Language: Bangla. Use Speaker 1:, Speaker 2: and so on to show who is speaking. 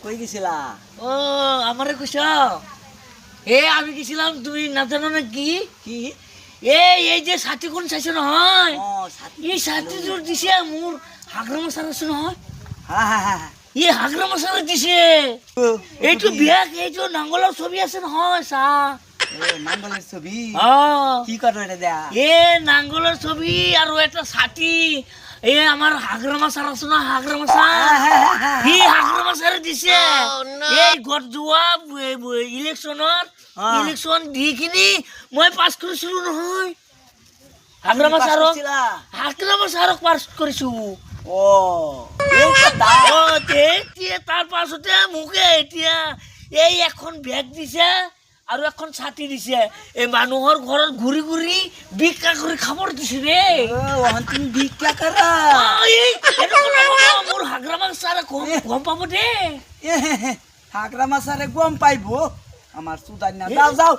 Speaker 1: কই গেছিলা?
Speaker 2: ও আমারে কইছ আমি গেছিলাম, তুমি না জানো না কি
Speaker 1: কি?
Speaker 2: এই যে সাথী কোন চাইছো নহয়, এই সাথী জোর দিছে মোর হাগরা মশার আছে নহয়, এই হাগরা মশার দিছে। এইটো বিয়াক এইটো নাঙ্গলৰ ছবি আছে নহয় চা।
Speaker 1: নাঙ্গলের ছবি?
Speaker 2: অ'
Speaker 1: কি করো এটা দেয়া?
Speaker 2: নাঙ্গলৰ ছবি আৰু এটা ছাতি। আমার হাগরা মাছার আছে না, হাগরা মাছা হাগরা মাছারে দিছে। এই গত যোৱা ইলেকশন দি কিনি মই পাছ কৰিছিলো নহয়। হাগরা মাছারক পাছ কৰিছো। তাৰ পাছতে মোকে এতিয়া এই এখন বেগ দিছে আৰু এখন ছাতি দিছে। এই মানুহৰ ঘৰত ঘূৰি ঘূৰি ভিক্ষা কৰি খাবৰ দিছে ৰে।
Speaker 1: তুমি ভিক্ষা করা?
Speaker 2: মোর হাগরা মাছ সারা গম পাবো দে।
Speaker 1: হাগরা মাছারে গম পাইবো? আমার সুদার না, যাও যাও।